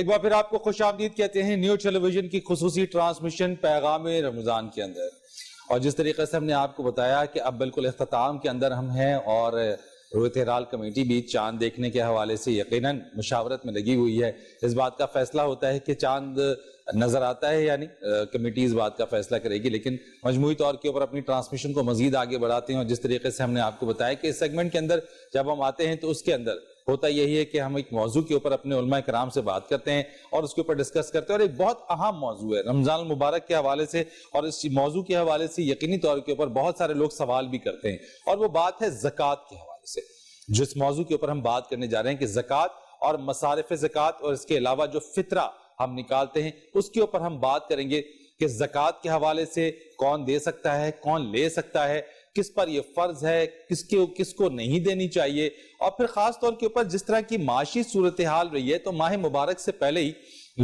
ایک بار پھر آپ کو خوش آمدید کہتے ہیں نیو ٹیلی ویژن کی خصوصی ٹرانسمیشن پیغام رمضان کے اندر. اور جس طریقے سے ہم نے آپ کو بتایا کہ اب بالکل اختتام کے اندر ہم ہیں اور رویت ہلال کمیٹی بھی چاند دیکھنے کے حوالے سے یقیناً مشاورت میں لگی ہوئی ہے. اس بات کا فیصلہ ہوتا ہے کہ چاند نظر آتا ہے یعنی کمیٹی اس بات کا فیصلہ کرے گی، لیکن مجموعی طور کے اوپر اپنی ٹرانسمیشن کو مزید آگے بڑھاتے ہیں. اور جس طریقے سے ہم نے آپ کو بتایا کہ اس سیگمنٹ کے اندر جب ہم آتے ہیں تو اس کے اندر ہوتا یہی ہے کہ ہم ایک موضوع کے اوپر اپنے علماء کرام سے بات کرتے ہیں اور اس کے اوپر ڈسکس کرتے ہیں. اور ایک بہت اہم موضوع ہے رمضان المبارک کے حوالے سے، اور اس موضوع کے حوالے سے یقینی طور کے اوپر بہت سارے لوگ سوال بھی کرتے ہیں، اور وہ بات ہے زکوٰۃ کے حوالے سے. جس موضوع کے اوپر ہم بات کرنے جا رہے ہیں کہ زکوٰۃ اور مصارف زکوٰۃ اور اس کے علاوہ جو فطرہ ہم نکالتے ہیں اس کے اوپر ہم بات کریں گے کہ زکوٰۃ کے حوالے سے کون دے سکتا ہے، کون لے سکتا ہے، کس پر یہ فرض ہے، کس کو نہیں دینی چاہیے. اور پھر خاص طور کے اوپر جس طرح کی معاشی صورتحال رہی ہے تو ماہ مبارک سے پہلے ہی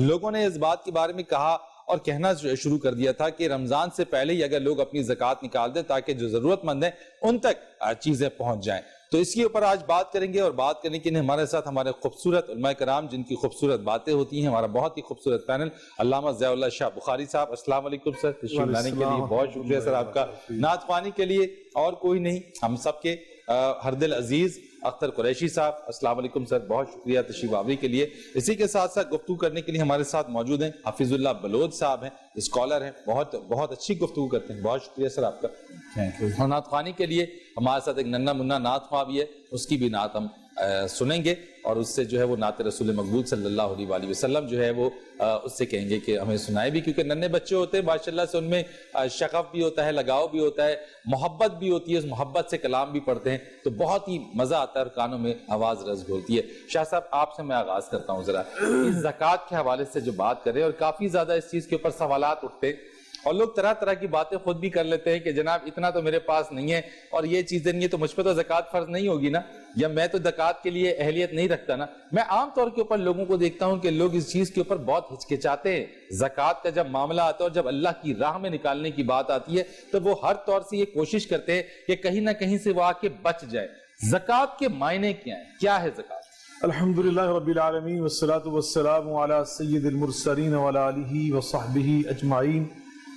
لوگوں نے اس بات کے بارے میں کہا اور کہنا شروع کر دیا تھا کہ رمضان سے پہلے ہی اگر لوگ اپنی زکوٰۃ نکال دیں تاکہ جو ضرورت مند ہیں ان تک چیزیں پہنچ جائیں. تو اس کے اوپر آج بات کریں گے، اور بات کرنے کے لیے ہمارے ساتھ ہمارے خوبصورت علماء کرام جن کی خوبصورت باتیں ہوتی ہیں. ہمارا بہت ہی خوبصورت پینل علامہ ضیاء اللہ شاہ بخاری صاحب، السلام علیکم سر. تشریف لانے کے لیے بہت شکریہ سر آپ کا. نعت خوانی کے لیے اور کوئی نہیں، ہم سب کے ہر دل عزیز اختر قریشی صاحب، السلام علیکم سر، بہت شکریہ تشریف آوری کے لیے. اسی کے ساتھ ساتھ گفتگو کرنے کے لیے ہمارے ساتھ موجود ہیں حفیظ اللہ بلوچ صاحب ہیں، اسکالر ہیں، بہت اچھی گفتگو کرتے ہیں. بہت شکریہ سر آپ کا. اور نعت خوانی کے لیے ہمارے ساتھ ایک ننھا منا نعت خواں بھی ہے، اس کی بھی نعت ہم سنیں گے اور اس سے جو ہے وہ نعت رسول مقبول صلی اللہ علیہ وآلہ وسلم جو ہے وہ اس سے کہیں گے کہ ہمیں سنائے بھی، کیونکہ ننھے بچے ہوتے ہیں ماشاءاللہ سے ان میں شغف بھی ہوتا ہے، لگاؤ بھی ہوتا ہے، محبت بھی ہوتی ہے، اس محبت سے کلام بھی پڑھتے ہیں تو بہت ہی مزہ آتا ہے اور کانوں میں آواز رس گھولتی ہے. شاہ صاحب آپ سے میں آغاز کرتا ہوں ذرا اس زکوٰۃ کے حوالے سے جو بات کریں، اور کافی زیادہ اس چیز کے اوپر سوالات اٹھتے ہیں اور لوگ طرح طرح کی باتیں خود بھی کر لیتے ہیں کہ جناب اتنا تو میرے پاس نہیں ہے اور یہ چیزیں نہیں ہے تو مجھ پہ تو زکوٰۃ فرض نہیں ہوگی نا، یا میں تو زکوٰۃ کے لیے اہلیت نہیں رکھتا نا. میں عام طور کے اوپر لوگوں کو دیکھتا ہوں کہ لوگ اس چیز کے اوپر بہت ہچکچاتے ہیں. زکوٰۃ کا جب معاملہ آتا ہے اور جب اللہ کی راہ میں نکالنے کی بات آتی ہے تو وہ ہر طور سے یہ کوشش کرتے ہیں کہ کہیں نہ کہیں سے وہ آ کے بچ جائے. زکوٰۃ کے معنی کیا ہیں، کیا ہے زکوٰۃ؟ الحمدللہ رب العالمین والصلاة والسلام علی سید المرسلین وعلی آلہ وصحبہ اجمعین.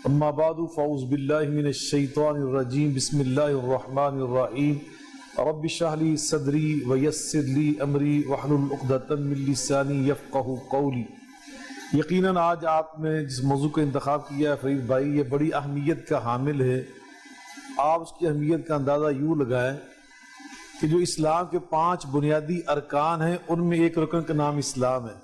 اما بعد فاعوذ باللہ من الشیطان الرجیم. بسم اللہ الرحمن الرحیم. رب اشرح لی صدری ویسر لی امری واحلل عقدۃ من لسانی یفقہوا قولی. یقیناً آج آپ نے جس موضوع کا انتخاب کیا ہے فرید بھائی، یہ بڑی اہمیت کا حامل ہے. آپ اس کی اہمیت کا اندازہ یوں لگائیں کہ جو اسلام کے 5 بنیادی ارکان ہیں ان میں ایک رکن کا نام اسلام ہے،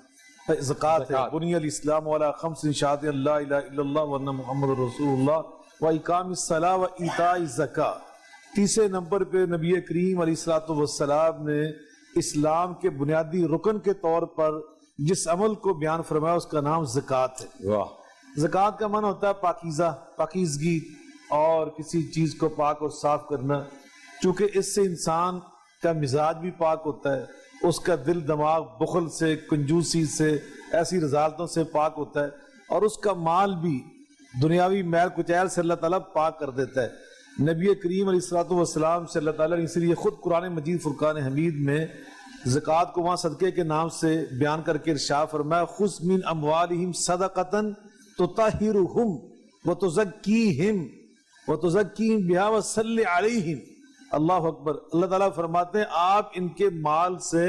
زکوٰۃ ہے. بنی الاسلام علی 5 شہادت اللہ الہ الا اللہ وان محمد رسول اللہ و اقام الصلاۃ و ایتاء الزکاۃ. تیسرے نمبر پہ نبی کریم علیہ الصلوۃ والسلام نے اسلام کے بنیادی رکن کے طور پر جس عمل کو بیان فرمایا اس کا نام زکوٰۃ ہے. زکوٰۃ کا معنی ہوتا ہے پاکیزہ، پاکیزگی اور کسی چیز کو پاک اور صاف کرنا. چونکہ اس سے انسان کا مزاج بھی پاک ہوتا ہے، اس کا دل دماغ بخل سے، کنجوسی سے، ایسی رذالتوں سے پاک ہوتا ہے، اور اس کا مال بھی دنیاوی میل کچیل سے اللہ تعالیٰ پاک کر دیتا ہے. نبی کریم علیہ الصلوۃ والسلام سے اللہ تعالیٰ نے اس لیے خود قرآن مجید فرقان حمید میں زکوٰۃ کو وہاں صدقے کے نام سے بیان کر کے ارشاد فرمایا خذ من اموالہم صدقۃ تطہرہم وتزکیہم وتزکیہم بہا وصلی علیہم. اللہ اکبر. اللہ تعالیٰ فرماتے ہیں آپ ان کے مال سے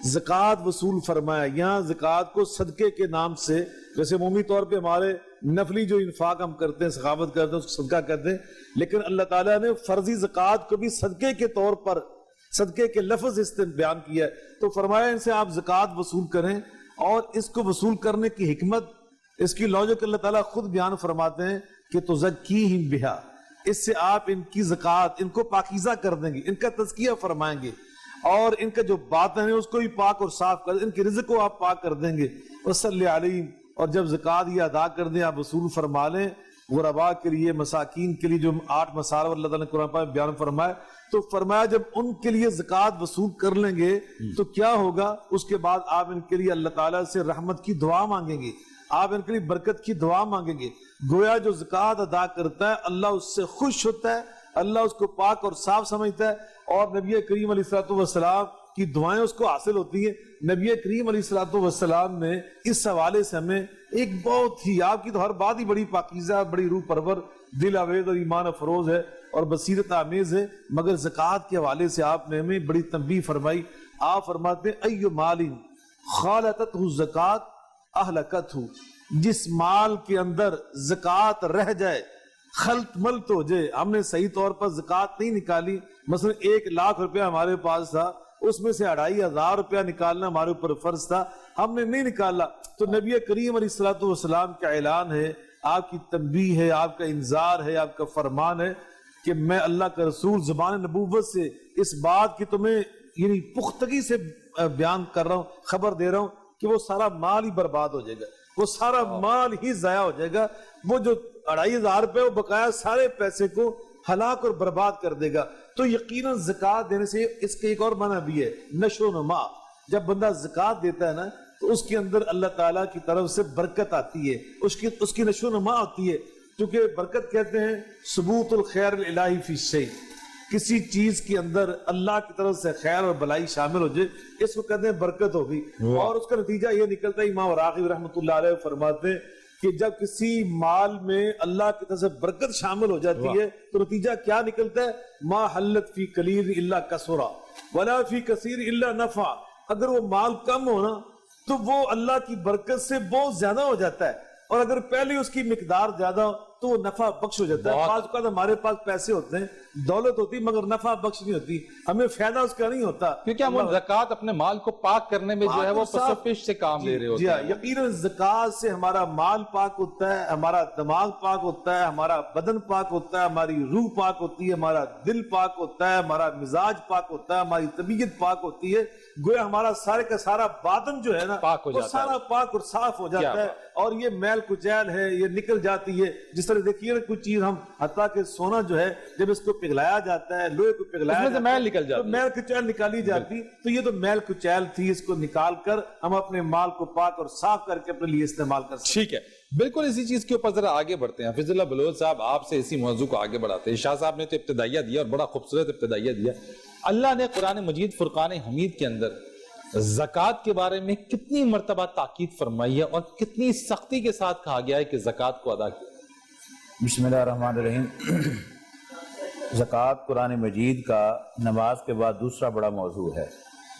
زکوٰۃ وصول فرمایا. یہاں زکوٰۃ کو صدقے کے نام سے، جیسے عمومی طور پہ ہمارے نفلی جو انفاق ہم کرتے ہیں، سخاوت کرتے ہیں، اس کو صدقہ کرتے ہیں، لیکن اللہ تعالیٰ نے فرضی زکوٰۃ کو بھی صدقے کے طور پر، صدقے کے لفظ اس نے بیان کیا ہے. تو فرمایا ان سے آپ زکوٰۃ وصول کریں، اور اس کو وصول کرنے کی حکمت، اس کی لاجک اللہ تعالیٰ خود بیان فرماتے ہیں کہ تزکیہم بہا، اس سے آپ ان کی زکوٰۃ، ان کو پاکیزہ کر دیں گے، ان کا تزکیہ فرمائیں گے، اور ان کا جو باطن ہے اس کو بھی پاک اور صاف کر دیں، ان کے رزق کو آپ پاک کر دیں گے. وصلی علیہم. اور جب زکوٰۃ یہ ادا کر دیں، آپ وصول فرما لیں غرباء کے لیے، مساکین کے لیے، جو 8 مسائل اللہ تعالیٰ نے قرآن پاک میں بیان فرمایا. تو فرمایا جب ان کے لیے زکوٰۃ وصول کر لیں گے تو کیا ہوگا؟ اس کے بعد آپ ان کے لیے اللہ تعالیٰ سے رحمت کی دعا مانگیں گے، آپ ان کے لیے برکت کی دعا مانگیں گے. گویا جو زکوٰۃ ادا کرتا ہے اللہ اس سے خوش ہوتا ہے، اللہ اس کو پاک اور صاف سمجھتا ہے. اور نبی کریم علیہ الصلوۃ والسلام کی دعائیں اس کو حاصل ہوتی ہیں۔ نبی کریم علیہ الصلوۃ والسلام نے اس حوالے سے ہمیں ایک بہت ہی، آپ کی تو ہر بات ہی بڑی پاکیزہ، بڑی روح پرور، دل آویز اور ایمان افروز ہے اور بصیرت آمیز ہے، مگر زکوٰۃ کے حوالے سے آپ نے ہمیں بڑی تنبیہ فرمائی۔ آپ فرماتے ہیں ایو مال خالطتہ الزکوٰۃ اہلکتہ، جس مال کے اندر زکوٰۃ رہ جائے، خلط ملط ہو جائے، ہم نے صحیح طور پر زکوٰۃ نہیں نکالی، مثلا 1,00,000 روپیہ ہمارے پاس تھا، اس میں سے 2,500 روپیہ نکالنا ہمارے اوپر فرض تھا، ہم نے نہیں نکالا، تو نبی کریم علیہ الصلوۃ والسلام کا اعلان ہے، آپ کی تنبیہ ہے، آپ کا انذار ہے، آپ کا فرمان ہے کہ میں اللہ کا رسول زبان نبوت سے اس بات کی تمہیں یعنی پختگی سے بیان کر رہا ہوں، خبر دے رہا ہوں کہ وہ سارا مال ہی برباد ہو جائے گا، وہ سارا مال ہی ضائع ہو جائے گا، وہ جو 2,500 روپے وہ بقایا سارے پیسے کو ہلاک اور برباد کر دے گا۔ تو یقیناً زکوٰۃ دینے سے اس کے ایک اور معنی بھی ہے، نشو و نما۔ جب بندہ زکوٰۃ دیتا ہے نا تو اس کے اندر اللہ تعالیٰ کی طرف سے برکت آتی ہے، اس کی نشو و نما ہوتی ہے، کیونکہ برکت کہتے ہیں ثبوت الخیر الالہی فی الشیء، کسی چیز کے اندر اللہ کی طرف سے خیر اور بلائی شامل ہو جائے، اس کو کہتے ہیں برکت ہوگی۔ اور اس کا نتیجہ یہ نکلتا ہے، امام راغب رحمۃ اللہ علیہ فرماتے ہیں کہ جب کسی مال میں اللہ کی طرف سے برکت شامل ہو جاتی ہے تو نتیجہ کیا نکلتا ہے؟ ما حلت فی قلیل الا کثرا ولا فی کثیر الا نفع، اگر وہ مال کم ہونا تو وہ اللہ کی برکت سے بہت زیادہ ہو جاتا ہے، اور اگر پہلے اس کی مقدار زیادہ ہو تو وہ نفع بخش ہو جاتا ہے۔ بعض اوقات ہمارے پاس پیسے ہوتے ہیں، دولت ہوتی مگر نفع بخش نہیں ہوتی، ہمیں فائدہ اس کا نہیں ہوتا، کیونکہ ہم زکوٰۃ اپنے مال کو پاک کرنے میں جو ہے وہ پسپش سے کام لے رہے ہوتے ہیں۔ یقیناً زکوٰۃ سے ہمارا مال پاک ہوتا ہے، ہمارا دماغ پاک ہوتا ہے، ہمارا بدن پاک ہوتا ہے، ہماری روح پاک ہوتی ہے، ہمارا دل پاک ہوتا ہے، ہمارا مزاج پاک ہوتا ہے، ہماری طبیعت پاک ہوتی ہے، گویا ہمارا سارے کا سارا باطن جو ہے نا وہ سارا پاک اور صاف ہو جاتا ہے، اور یہ میل کچیل ہے یہ نکل جاتی ہے۔ جس طرح دیکھیے نا کچھ چیز ہم حتیٰ کہ سونا جو ہے جب اس کو پگھلایا جاتا ہے، لوہے کو پگھلایا جاتا ہے، میل نکل جاتی، تو میل کچیل نکالی جاتی، تو یہ تو میل کچیل تھی، اس کو نکال کر ہم اپنے مال کو پاک اور صاف کر کے اپنے لیے استعمال کر سکتے ہیں۔ ٹھیک ہے، بالکل اسی چیز کے اوپر ذرا آگے بڑھتے ہیں۔ حفیظ اللہ بلوچ صاحب آپ سے اسی موضوع کو آگے بڑھاتے ہیں۔ شاہ صاحب نے تو ابتدائیہ دیا اور بڑا خوبصورت ابتدائیہ دیا۔ اللہ نے قرآن مجید فرقان حمید کے اندر زکوٰۃ کے بارے میں کتنی مرتبہ تاکید فرمائی ہے اور کتنی سختی کے ساتھ کہا گیا ہے کہ زکوٰۃ کو ادا کیا۔ بسم اللہ الرحمن الرحیم۔ زکوٰۃ قرآن مجید کا نماز کے بعد دوسرا بڑا موضوع ہے،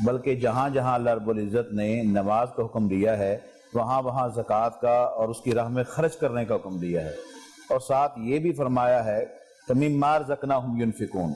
بلکہ جہاں جہاں اللہ رب العزت نے نماز کا حکم دیا ہے وہاں وہاں زکوٰۃ کا اور اس کی راہ میں خرچ کرنے کا حکم دیا ہے، اور ساتھ یہ بھی فرمایا ہے کہ مما رزقناہم ینفقون،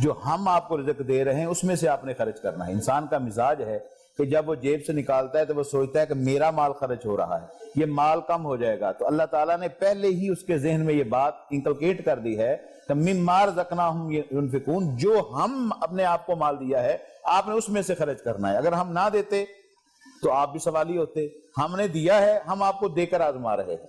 جو ہم آپ کو رزق دے رہے ہیں اس میں سے آپ نے خرچ کرنا ہے۔ انسان کا مزاج ہے کہ جب وہ جیب سے نکالتا ہے تو وہ سوچتا ہے کہ میرا مال خرچ ہو رہا ہے، یہ مال کم ہو جائے گا، تو اللہ تعالیٰ نے پہلے ہی اس کے ذہن میں یہ بات انکلکیٹ کر دی ہے کہ مما رزقناہم ینفقون، جو ہم اپنے آپ کو مال دیا ہے آپ نے اس میں سے خرچ کرنا ہے۔ اگر ہم نہ دیتے تو آپ بھی سوالی ہوتے، ہم نے دیا ہے، ہم آپ کو دے کر آزما رہے ہیں،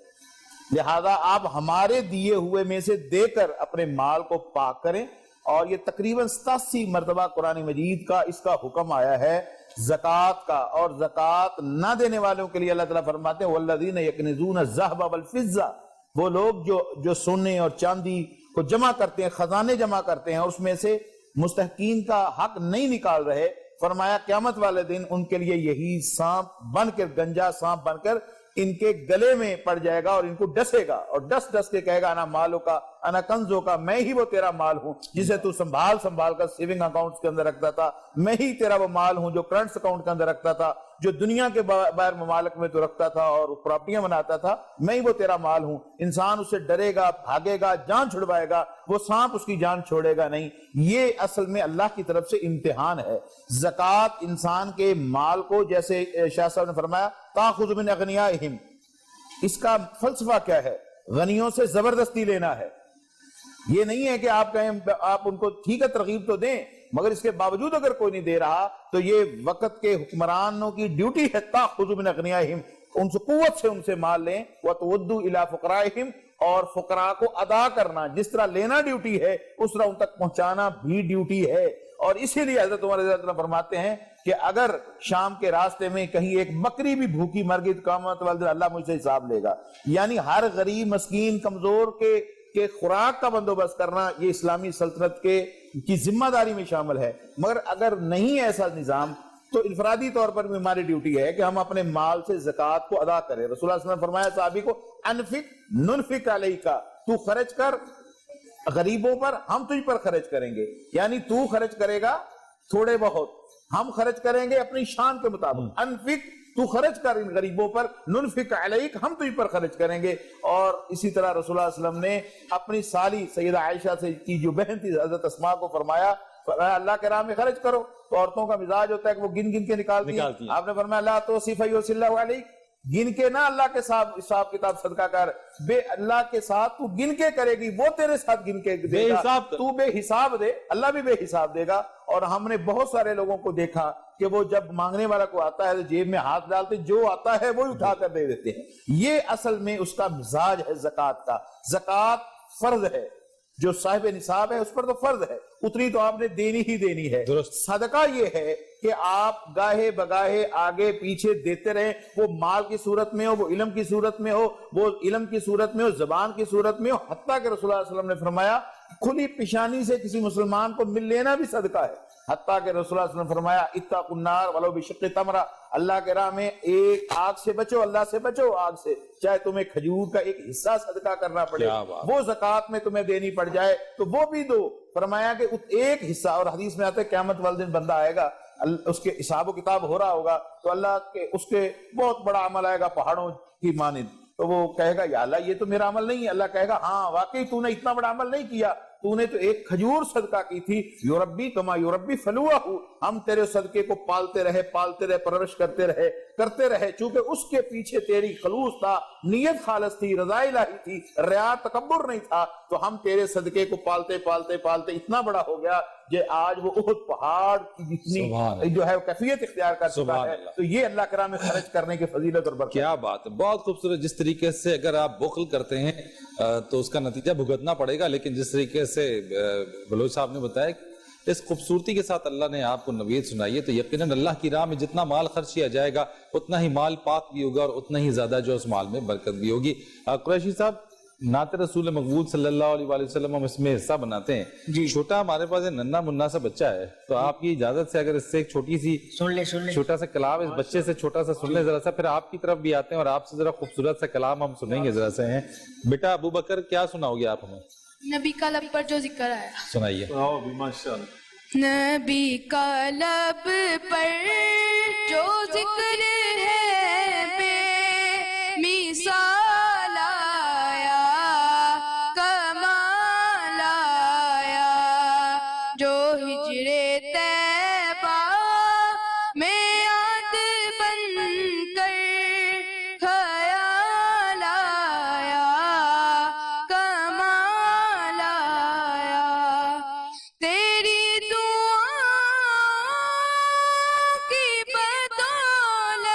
لہذا آپ ہمارے دیے ہوئے میں سے دے کر اپنے مال کو پاک کریں۔ اور یہ تقریباً 87 مرتبہ قرآن مجید کا اس کا حکم آیا ہے زکوٰۃ کا، اور زکوٰۃ نہ دینے والوں کے لیے اللہ تعالیٰ فرماتے ہیں والذین یکنزون الذھب والفضہ، وہ لوگ جو سونے اور چاندی کو جمع کرتے ہیں، خزانے جمع کرتے ہیں اور اس میں سے مستحقین کا حق نہیں نکال رہے، فرمایا قیامت والے دن ان کے لیے یہی سانپ بن کر، گنجا سانپ بن کر ان کے گلے میں پڑ جائے گا اور ان کو ڈسے گا، اور ڈس کے کہے گا انا مالو کا انا کنزو کا، میں ہی وہ تیرا مال ہوں جسے تو سنبھال کر سیونگ اکاؤنٹس کے اندر رکھتا تھا، میں ہی تیرا وہ مال ہوں جو کرنٹس اکاؤنٹ کے اندر رکھتا تھا، جو دنیا کے باہر ممالک میں تو رکھتا تھا اور پراپرٹیاں بناتا تھا، میں ہی وہ تیرا مال ہوں۔ انسان اسے ڈرے گا، بھاگے گا، جان چھڑوائے گا، وہ سانپ اس کی جان چھوڑے گا نہیں۔ یہ اصل میں اللہ کی طرف سے امتحان ہے۔ زکوٰۃ انسان کے مال کو، جیسے شاہ صاحب نے فرمایا تاخذ من اغنیائہم، اس کا فلسفہ کیا ہے؟ غنیوں سے زبردستی لینا ہے۔ یہ نہیں ہے کہ آپ کہیں آپ ان کو ٹھیک ہے ترغیب تو دیں، مگر اس کے باوجود اگر کوئی نہیں دے رہا تو یہ وقت کے حکمرانوں کی ڈیوٹی ہے تاخذ من اغنیائہم، ان سے قوت سے ان سے مال لیں، وتؤدوا الی فقرائہم، اور فقراء کو ادا کرنا، جس طرح لینا ڈیوٹی ہے اس طرح ان تک پہنچانا بھی ڈیوٹی ہے۔ اور اسی لیے حضرت عمر رضی اللہ عنہ فرماتے ہیں کہ اگر شام کے راستے میں کہیں ایک بکری بھی بھوکی مر گئی تو قیامت والے دن اللہ مجھ سے حساب لے گا۔ یعنی ہر غریب، مسکین، کمزور کے خوراک کا بندوبست کرنا، یہ اسلامی سلطنت کے کی ذمہ داری میں شامل ہے. مگر اگر نہیں ایسا نظام تو انفرادی طور پر بھی ہماری ڈیوٹی ہے کہ ہم اپنے مال سے زکوٰۃ کو ادا کریں. رسول اللہ صلی اللہ علیہ وسلم نے فرمایا صحابی کو انفق ننفق علیک، تو خرچ کر غریبوں پر، ہم تجھ پر خرچ کریں گے. یعنی تو خرچ کرے گا تھوڑے بہت، ہم خرچ کریں گے اپنی شان کے مطابق. انفق، تو خرچ کر ان غریبوں پر، ننفق علیک، ہم تجھ پر خرچ کریں گے. اور اسی طرح رسول اللہ صلی اللہ علیہ وسلم نے اپنی سالی سیدہ عائشہ سے کی جو بہن تھی حضرت اسماء کو فرمایا اللہ کے راہ میں خرچ کرو. تو عورتوں کا مزاج ہوتا ہے کہ وہ گن گن کے نکالتی ہیں. آپ نے فرمایا لا توصف یوصل اللہ علیک، گن کے نہ اللہ کے ساتھ حساب کتاب صدقہ کر. بے اللہ کے ساتھ تو گن کے کرے گی، وہ تیرے ساتھ گن کے دے گا. تو بے حساب دے، اللہ بھی بے حساب دے گا. اور ہم نے بہت سارے لوگوں کو دیکھا کہ وہ جب مانگنے والا کو آتا ہے تو جیب میں ہاتھ ڈالتے، جو آتا ہے وہ اٹھا کر دے دیتے ہیں. یہ اصل میں اس کا مزاج ہے زکوٰۃ کا. زکوٰۃ فرض ہے، جو صاحب نصاب ہے اس پر تو فرض ہے، اتنی تو آپ نے دینی ہی دینی ہے. صدقہ یہ ہے کہ آپ گاہے بگاہے آگے پیچھے دیتے رہیں، وہ مال کی صورت میں ہو، وہ علم کی صورت میں ہو، وہ علم کی صورت میں ہو، زبان کی صورت میں ہو. حتیٰ کہ رسول اللہ صلی اللہ علیہ وسلم نے فرمایا کھلی پیشانی سے کسی مسلمان کو مل لینا بھی صدقہ ہے. حتیٰ کہ رسول اللہ صلی اللہ علیہ وسلم نے فرمایا اتقوا النار ولو بشق تمرہ، اللہ کے راہ میں ایک آگ سے بچو، اللہ سے بچو آگ سے، چاہے تمہیں کھجور کا ایک حصہ صدقہ کرنا پڑے، وہ زکوٰۃ میں تمہیں دینی پڑ جائے تو وہ بھی دو. فرمایا کہ ایک حصہ، اور حدیث میں آتا ہے قیامت والے دن بندہ آئے گا، اس کے حساب و کتاب ہو رہا ہوگا تو اللہ کے اس کے بہت بڑا عمل آئے گا پہاڑوں کی مانند. تو وہ کہے گا یا اللہ یہ تو میرا عمل نہیں ہے. اللہ کہے گا ہاں واقعی تو نے اتنا بڑا عمل نہیں کیا، تو نے تو ایک کھجور صدقہ کی تھی. یوربی کما یوربی فلوہ، ہم تیرے صدقے کو پالتے رہے پرورش کرتے رہے چونکہ اس کے پیچھے تیری خلوص تھا، نیت خالص تھی، رضا الہی تھی، ریا تکبر نہیں تھا. تو ہم تیرے صدقے کو پالتے اتنا بڑا ہو گیا کہ آج وہ احد پہاڑ کی جتنی جو ہے کیفیت اختیار کر چکا ہے. تو یہ اللہ کے راہ میں خرچ کرنے کی فضیلت اور برکت. کیا بات ہے، بہت خوبصورت. جس طریقے سے اگر آپ بخل کرتے ہیں تو اس کا نتیجہ بھگتنا پڑے گا، لیکن جس طریقے سے بلوچ صاحب نے بتایا اس خوبصورتی کے ساتھ اللہ نے آپ کو نوید سنائی ہے، تو یقیناً اللہ کی راہ میں جتنا مال خرچ کیا جائے گا اتنا ہی مال پاک بھی ہوگا اور اتنا ہی زیادہ جو اس مال میں برکت بھی ہوگی. قریشی صاحب، نعت رسول مقبول صلی اللہ علیہ وآلہ وسلم ہم اس میں حصہ بناتے ہیں. چھوٹا ہمارے پاس ننھا منہ سا بچہ ہے، تو آپ کی اجازت سے اگر اس سے ایک چھوٹی سی چھوٹا سا کلام اس بچے سے چھوٹا سا سن لیں ذرا سا، پھر آپ کی طرف بھی آتے ہیں اور آپ سے ذرا خوبصورت سا کلام ہم سنیں گے ذرا سے. ہیں بیٹا ابو بکر، کیا سناؤ گے آپ ہمیں؟ نبی کا لب پر جو ذکر آیا. سنائیے. نبی کا لب پر جو ذکر ہے بے مثال آیا، کمال آیا، جو ہجر طیبہ میں یاد بن کر خیال آیا، کمال آیا. تیری دعا کی بدولت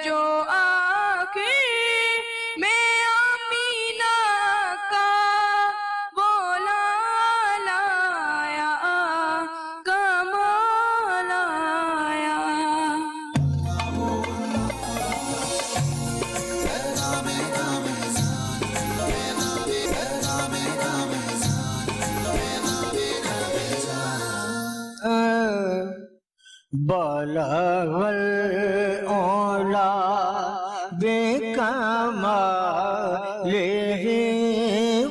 جو آخر میں آمینہ کا بولا لایا کمال آیا. بلغ العلا بکمالہ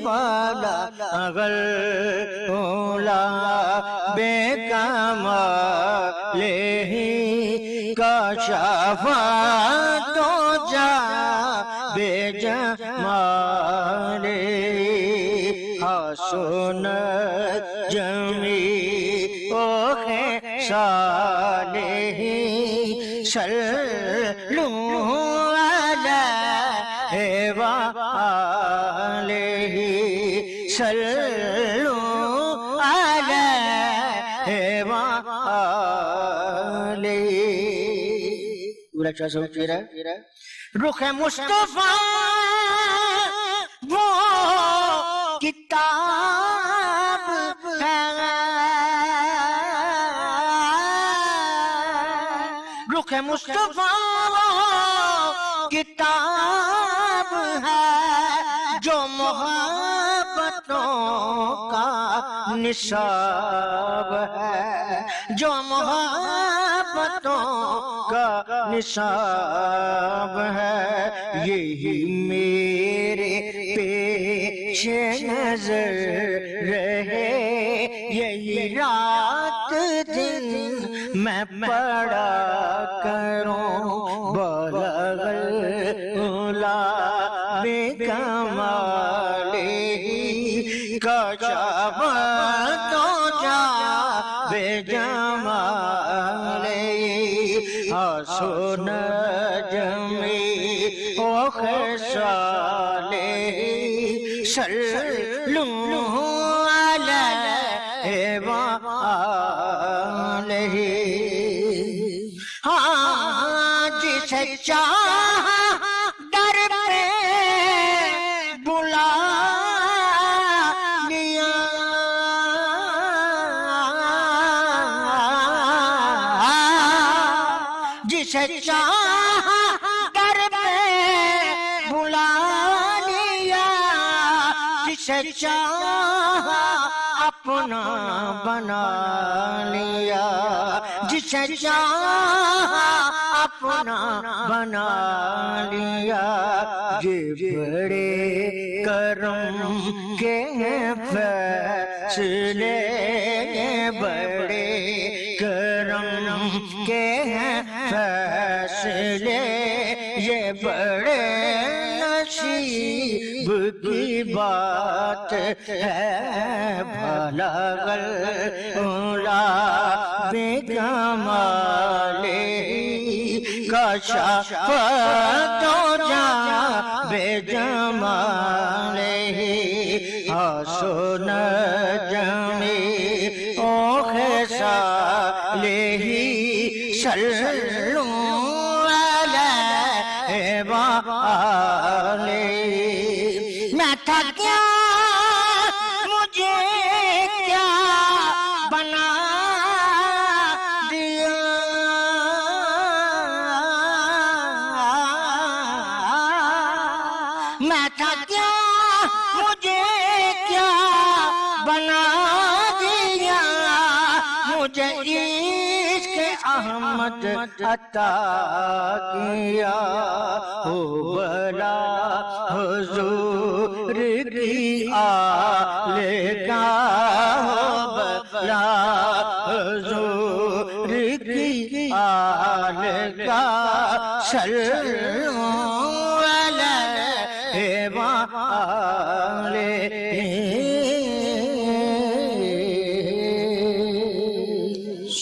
بلغ العلا بکمالہ کشف الدجی بجمالہ حسنت جمیع خصالہ صلوا علیہ وآلہ صلوا علیہ وآلہ. رخ مصطفیٰ وہ کتاب ہے، رخ مصطفیٰ کتاب ہے جو محبتوں کا نصاب ہے، جو محبتوں کا نصاب ہے. یہی میرے پیش نظر رہے، یہی رات دن میں پڑھا کروں. بلغ العلا بکمالہ کشف الدجی بجمالہ حسنت جمیع خصالہ صلوا علیہ وآلہ. ہاں جسے چاہا در پہ بلا لیا، جسے چاہا در پہ بلا لیا، جسے چاہا اپنا بنا لیا، جسے چاہا اپنا بنا لیا. یہ بڑے کرم کے فیصلے، بڑے کرم کے فیصلے، یہ بڑے نصیب کی بات ہے. بلغ العلا بکمالہ کشف الدجی بجمالہ حسنت جمیع خصالہ صلوا علیہ وآلہ. میں تھا کیا مجھے کیا بنا دیا، میں تھا کیا مجھے کیا بنا دیا، مجھے عشق احمد عطا کیا. ہو بلا حضور کی آل کا، ہو بلا حضور کی آل کا صلوا علیہ وآلہ.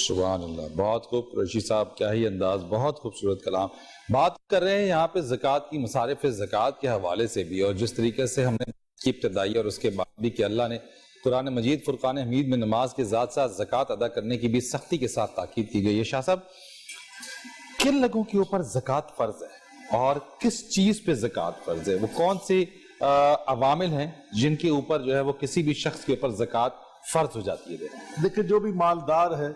سبحان اللہ. بہت خوب رشید صاحب، کیا ہی انداز، بہت خوبصورت کلام. بات کر رہے ہیں یہاں پہ زکوٰۃ کی، مصارف زکوٰۃ کے حوالے سے بھی، اور جس طریقے سے ہم نے کی ابتدائی اور اس کے بعد بھی کہ اللہ نے قرآن مجید فرقان حمید میں نماز کے ساتھ ساتھ زکوٰۃ ادا کرنے کی بھی سختی کے ساتھ تاکید کی گئی ہے۔ شاہ صاحب، کن لوگوں کے اوپر زکوٰۃ فرض ہے اور کس چیز پہ زکوٰۃ فرض ہے؟ وہ کون سے عوامل ہیں جن کے اوپر جو ہے وہ کسی بھی شخص کے اوپر زکوٰۃ فرض ہو جاتی ہے؟ دیکھیں، جو بھی مالدار ہے،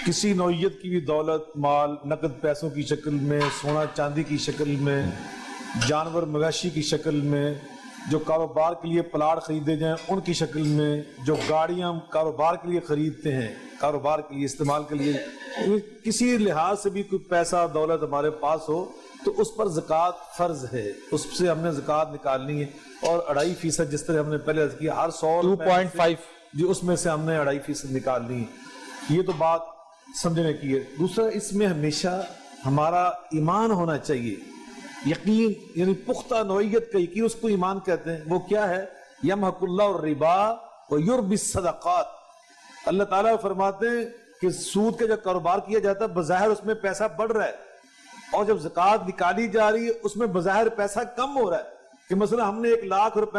کسی نوعیت کی بھی دولت، مال، نقد پیسوں کی شکل میں، سونا چاندی کی شکل میں، جانور مویشی کی شکل میں، جو کاروبار کے لیے پلاٹ خریدے جائیں ان کی شکل میں، جو گاڑیاں کاروبار کے لیے خریدتے ہیں، کاروبار کے لیے استعمال کے لیے، کسی لحاظ سے بھی کوئی پیسہ دولت ہمارے پاس ہو تو اس پر زکوٰۃ فرض ہے، اس سے ہم نے زکوٰۃ نکالنی ہے۔ اور 2.5% جس طرح ہم نے پہلے عرض کیا، ہر 100 2.5 جو اس میں سے ہم نے 2.5% نکالنی ہے۔ یہ تو بات سمجھنے کی ہے۔ دوسرا، اس میں ہمیشہ ہمارا ایمان ہونا چاہیے، یقین، یعنی پختہ نوعیت کا یقین، اس کو ایمان کہتے ہیں۔ وہ کیا ہے؟ یمحق اللہ الربا ویربی الصدقات۔ اللہ تعالیٰ فرماتے ہیں کہ سود کا جو کاروبار کیا جاتا ہے بظاہر اس میں پیسہ بڑھ رہا ہے، اور جب زکوٰۃ نکالی جا رہی ہے اس میں بظاہر پیسہ کم ہو رہا ہے۔ کہ مثلا ہم نے 1,00,000 روپے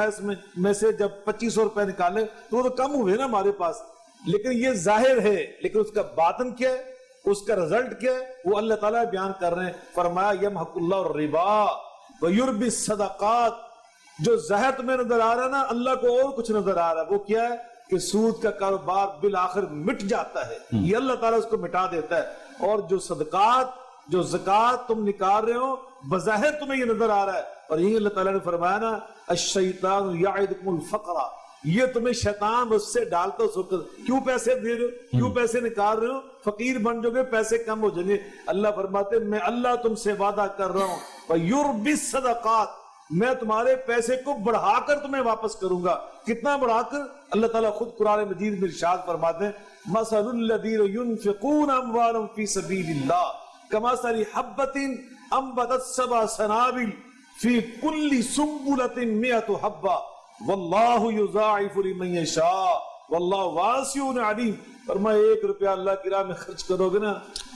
میں سے جب 2,500 روپے نکالے تو وہ تو کم ہوئے نا ہمارے پاس، لیکن یہ ظاہر ہے، لیکن اس کا باطن کیا ہے، اس کا رزلٹ کیا ہے، وہ اللہ تعالیٰ بیان کر رہے ہیں۔ فرمایا یمحق اللہ الربا ویربی الصدقات۔ جو ظاہر تمہیں نظر آ رہا ہے نا، اللہ کو اور کچھ نظر آ رہا ہے، وہ کیا ہے کہ سود کا کاروبار بالآخر مٹ جاتا ہے، یہ اللہ تعالیٰ اس کو مٹا دیتا ہے۔ اور جو صدقات، جو زکوٰۃ تم نکال رہے ہو بظاہر تمہیں یہ نظر آ رہا ہے، اور یہی اللہ تعالیٰ نے فرمایا نا، الشیطان یعدکم الفقر، یہ تمہیں شیطان اس سے ڈالتا اس وقت، کیوں پیسے دے رہے ہو، کیوں پیسے نکال رہے ہو، فقیر بن جاؤ گے، پیسے کم ہو جائیں گے۔ اللہ فرماتے ہیں میں اللہ تم سے وعدہ کر رہا ہوں، وَيُرْبِ الصَّدَقَاتِ، میں تمہارے پیسے کو بڑھا کر تمہیں واپس کروں گا۔ کتنا بڑھا کر؟ اللہ تعالیٰ خود قرآن مجید میں ارشاد فرماتے ہیں، مَثَلُ الَّذِينَ يُنْفِقُونَ أَمْوَالَهُمْ فِي سَبِيلِ اللَّهِ كَمَثَلِ حَبَّةٍ أَنبَتَتْ سَبْعَ سَنَابِلَ فِي كُلِّ سُنبُلَةٍ مِّائَةُ حَبَّةٍ وَاللَّهُ يُضَاعِفُ لِمَن يَشَاءُ وَاللَّهُ وَاسِعٌ عَلِيمٌ۔ فرمایا 1 روپیہ اللہ کی راہ میں خرچ کرو گے نا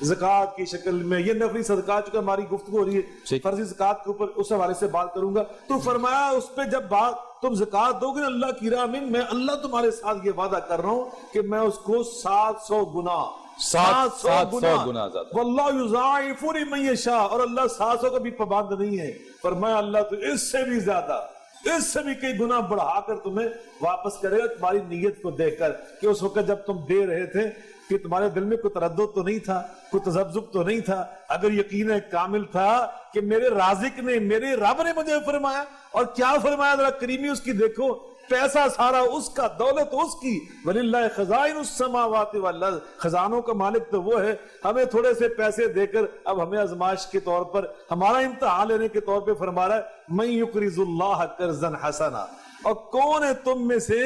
زکوٰۃ کی شکل میں، یہ نفلی صدقات، چونکہ ہماری گفتگو ہو رہی ہے فرضی زکوٰۃ کے اوپر، اس حوالے سے بات کروں گا، تو فرمایا اس پہ جب بات تم زکوٰۃ دو گے نا اللہ کی راہ میں اللہ تمہارے ساتھ یہ وعدہ کر رہا ہوں کہ میں اس کو 700 گنا 700 گنا زیادہ، واللہ یضاعف لمن یشاء، اور اللہ 700 کا بھی پابند نہیں ہے، فرمایا اللہ تو اس سے بھی زیادہ، اس سے بھی کئی گنا بڑھا کر تمہیں واپس کرے گا، تمہاری نیت کو دیکھ کر کہ اس وقت جب تم دے رہے تھے کہ تمہارے دل میں کوئی تردد تو نہیں تھا، کوئی تذبذب تو نہیں تھا، اگر یقین کامل تھا کہ میرے رازق نے، میرے رب نے مجھے فرمایا، اور کیا فرمایا ذرا کریمی اس کی دیکھو، پیسہ سارا اس کا، دولت اس کی، وَلِلَّهِ خَزَائِنُ السَّمَاوَاتِ وَالْأَرْضِ، خزانوں کا مالک تو وہ ہے، ہمیں تھوڑے سے پیسے دے کر اب ہمیں آزمائش کے طور پر، ہمارا امتحان لینے کے طور پہ فرما رہا ہے مَن يُقْرِضُ اللَّهَ قَرْضًا حَسَنًا، اور کون ہے تم میں سے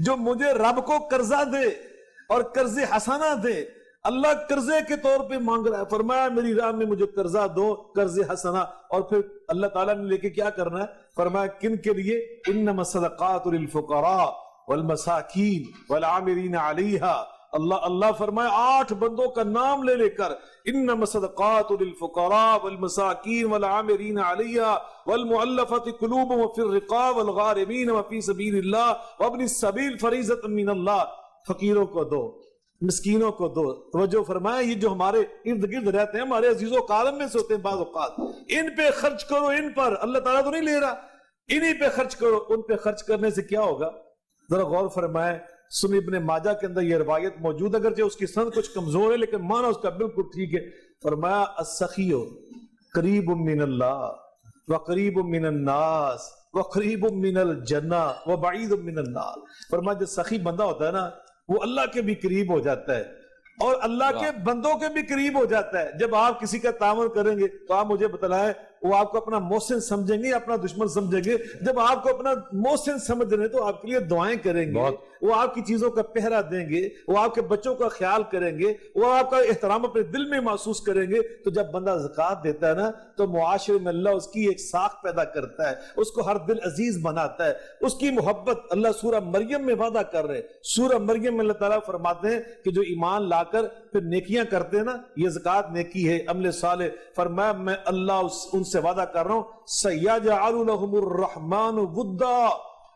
جو مجھے رب کو قرضہ دے اور قرض حسنہ دے، اللہ قرضے کے طور پہ مانگ رہا ہے، فرمایا میری راہ میں مجھے قرضہ دو، قرض حسنہ، اور پھر اللہ تعالیٰ نے لے کے کیا کرنا ہے، فرمایا کن کے لیے، انما الصدقات للفقراء والمساکین والعاملین علیہا، اللہ فرمایا 8 بندوں کا نام لے لے کر، انما الصدقات للفقراء والمساکین والعاملین علیہا والمؤلفۃ قلوبهم وفی الرقاب والغارمین وفی سبیل اللہ وابن السبیل فریضۃ من اللہ، فقیروں کو دو، مسکینوں کو دو، توجہ فرمایا یہ جو ہمارے ارد گرد رہتے ہیں ہمارے عزیزوں کالم میں سے ہوتے ہیں بعض اوقات، ان پہ خرچ کرو، ان پر اللہ تعالیٰ تو نہیں لے رہا، انہی پہ خرچ کرو، ان پہ خرچ کرنے سے کیا ہوگا، ذرا غور فرمائے۔ سنن ابن ماجہ کے اندر یہ روایت موجود، اگرچہ اس کی سند کچھ کمزور ہے لیکن معنی اس کا بالکل ٹھیک ہے، فرمایا السخی قریب من اللہ وقریب من الناس وقریب من الجنہ وبعید من النار، فرمایا جو سخی بندہ ہوتا ہے نا وہ اللہ کے بھی قریب ہو جاتا ہے اور اللہ کے بندوں کے بھی قریب ہو جاتا ہے۔ جب آپ کسی کا تعاون کریں گے تو آپ مجھے بتلائیں وہ آپ کو اپنا محسن سمجھیں گے، اپنا دشمن سمجھیں گے؟ جب آپ کو اپنا محسن سمجھ رہے ہیں تو آپ کے لیے دعائیں کریں گے، وہ آپ کی چیزوں کا پہرا دیں گے، وہ آپ کے بچوں کا خیال کریں گے، وہ آپ کا احترام اپنے دل میں محسوس کریں گے۔ تو جب بندہ زکوٰۃ دیتا ہے نا تو معاشرے میں اللہ اس کی ایک ساکھ پیدا کرتا ہے، اس کو ہر دل عزیز بناتا ہے، اس کی محبت اللہ سورہ مریم میں وعدہ کر رہے، سورہ مریم میں اللہ تعالیٰ فرماتے ہیں کہ جو ایمان لا کر پھر نیکیاں کرتے ہیں نا، یہ زکوٰۃ نیکی ہے، عمل صالح، فرمایا میں اللہ ان سے وعدہ کر رہا ہوں سَيَجْعَلُ لَهُمُ الرَّحْمَنُ وُدًّا،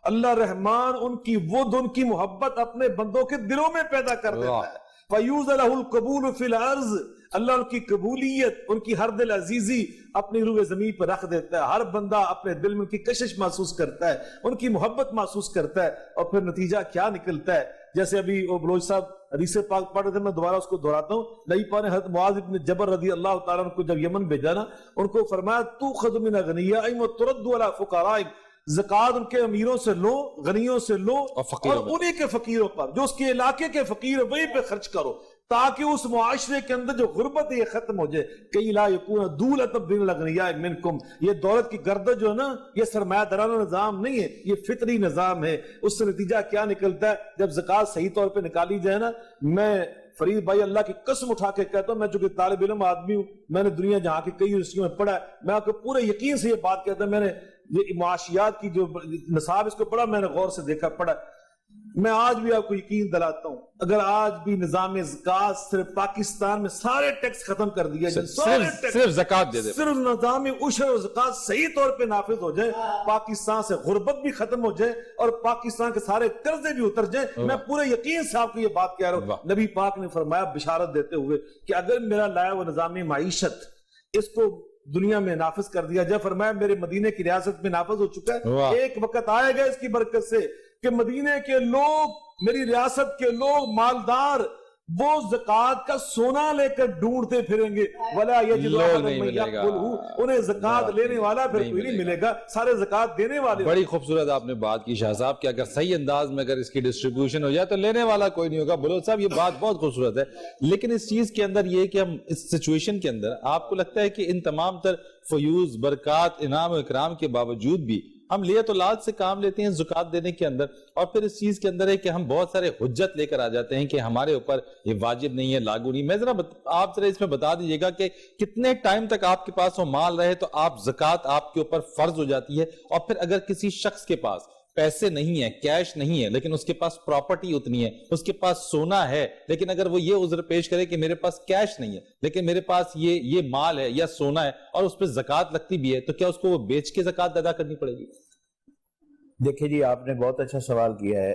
اللہ رحمان ان کی محبت اپنے بندوں کے دلوں میں پیدا کر دیتا ہے. فیوز لہ القبول فی الارض، اللہ ان کی قبولیت، ان کی ہر دل عزیزی اپنی روح زمین پر رکھ دیتا ہے. ہر بندہ اپنے دل میں ان کی کشش محسوس کرتا ہے، ان کی محبت محسوس کرتا ہے، اور پھر نتیجہ کیا نکلتا ہے. جیسے ابھی وہ بلوچ صاحب حدیث پاک پڑھ رہے تھے، میں دوبارہ اس کو دہراتا ہوں. نبی پاک نے حضرت معاذ بن جبل رضی اللہ تعالیٰ عنہ کو جب یمن بھیجا نا، ان کو فرمایا تؤخذ من اغنیائہم وترد علی فقرائہم، زکوٰۃ ان کے امیروں سے لو، غنیوں سے لو، اور انہی کے فقیروں پر، جو اس کے علاقے کے فقیر ہیں وہیں پہ خرچ کرو، تاکہ اس معاشرے کے اندر جو غربت ہے یہ ختم ہو جائے. کئی لا یکون دولۃ بین الاغنیاء منکم، یہ دولت کی گردش جو ہے نا، یہ سرمایہ دارانہ نظام نہیں ہے، یہ فطری نظام ہے. اس سے نتیجہ کیا نکلتا ہے؟ جب زکوٰۃ صحیح طور پہ نکالی جائے نا، میں فرید بھائی اللہ کی قسم اٹھا کے کہتا ہوں، میں چونکہ طالب علم آدمی ہوں، میں نے دنیا جہاں کی کئی یونیورسٹیوں میں پڑھا ہے، میں آپ کو پورے یقین سے یہ بات کہتا ہوں، میں نے یہ معاشیات کی جو نصاب اس کو پڑھا، میں نے غور سے دیکھا پڑھا. میں آج بھی آپ کو یقین دلاتا ہوں، اگر آج بھی نظام زکوٰۃ صرف پاکستان میں سارے ٹیکس ختم کر دیا جائے، صرف زکوٰۃ دے دے، صرف نظام عشر اور زکوٰۃ صحیح طور پہ نافذ ہو جائے، پاکستان سے غربت بھی ختم ہو جائے اور پاکستان کے سارے قرضے بھی اتر جائیں. میں پورے یقین سے آپ کو یہ بات کہہ رہا ہوں. نبی پاک نے فرمایا بشارت دیتے ہوئے کہ اگر میرا لایا وہ نظام معیشت اس کو دنیا میں نافذ کر دیا جائے، فرمایا میرے مدینہ کی ریاست میں نافذ ہو چکا ہے. ایک وقت آئے گا اس کی برکت سے کہ مدینے کے لوگ، میری ریاست کے لوگ، مالدار، وہ زکوٰۃ کا سونا لے کر ڈھونڈتے پھریں گے. وَلَا يَجِدُ أَحَدٌ مَّن يَأْكُلُهُ، انہیں زکوٰۃ لینے والا پھر کوئی نہیں ملے گا، سارے زکوٰۃ دینے والے. بڑی خوبصورت آپ نے بات کی شاہ صاحب کہ اگر صحیح انداز میں اگر اس کی ڈسٹریبیوشن ہو جائے تو لینے والا کوئی نہیں ہوگا. بلوچ صاحب یہ بات بہت خوبصورت ہے، لیکن اس چیز کے اندر یہ کہ ہم اس سچویشن کے اندر آپ کو لگتا ہے کہ ان تمام تر فیوز، برکات، انعام و اکرام کے باوجود بھی ہم لیت و لات سے کام لیتے ہیں زکوٰۃ دینے کے اندر، اور پھر اس چیز کے اندر ہے کہ ہم بہت سارے حجت لے کر آ جاتے ہیں کہ ہمارے اوپر یہ واجب نہیں ہے، لاگو نہیں. میں آپ ذرا اس میں بتا دیجئے گا کہ کتنے ٹائم تک آپ کے پاس وہ مال رہے تو آپ زکوٰۃ آپ کے اوپر فرض ہو جاتی ہے، اور پھر اگر کسی شخص کے پاس پیسے نہیں ہیں، کیش نہیں ہے، لیکن اس کے پاس پراپرٹی اتنی ہے، اس کے پاس سونا ہے، لیکن اگر وہ یہ عذر پیش کرے کہ میرے پاس کیش نہیں ہے لیکن میرے پاس یہ مال ہے یا سونا ہے اور اس پہ زکوٰۃ لگتی بھی ہے، تو کیا اس کو وہ بیچ کے زکوٰۃ ادا کرنی پڑے گی؟ دیکھیں جی، آپ نے بہت اچھا سوال کیا ہے.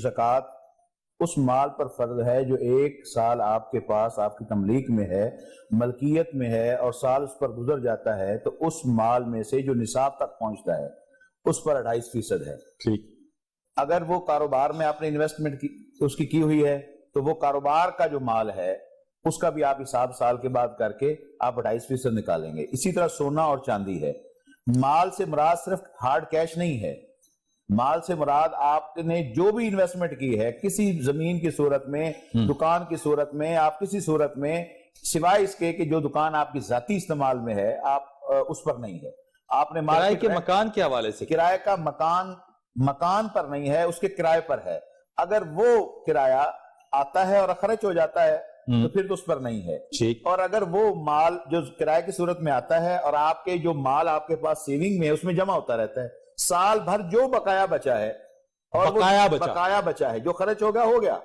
زکوٰۃ اس مال پر فرض ہے جو ایک سال آپ کے پاس، آپ کی تملیک میں ہے، ملکیت میں ہے، اور سال اس پر گزر جاتا ہے تو اس مال میں سے جو نصاب تک پہنچتا ہے اس پر 28% ہے. ٹھیک. اگر وہ کاروبار میں آپ نے انویسٹمنٹ اس کی ہوئی ہے تو وہ کاروبار کا جو مال ہے اس کا بھی آپ حساب سال کے بعد کر کے آپ 28% نکالیں گے. اسی طرح سونا اور چاندی ہے. مال سے مراد صرف ہارڈ کیش نہیں ہے، مال سے مراد آپ نے جو بھی انویسٹمنٹ کی ہے، کسی زمین کی صورت میں، دکان کی صورت میں، آپ کسی صورت میں، سوائے اس کے کہ جو دکان آپ کی ذاتی استعمال میں ہے آپ اس پر نہیں ہے. آپ نے کرائے کے مکان کے حوالے سے، کرائے کا مکان پر نہیں ہے، اس کے کرائے پر ہے. اگر وہ کرایہ آتا ہے اور خرچ ہو جاتا ہے تو پھر تو اس پر نہیں ہے. اور اگر وہ مال جو کرائے کی صورت میں آتا ہے اور آپ کے جو مال آپ کے پاس سیونگ میں ہے اس میں جمع ہوتا رہتا ہے، سال بھر جو بقایا بچا ہے، اور بقایا بچا ہے، جو خرچ ہو گیا ہو گیا،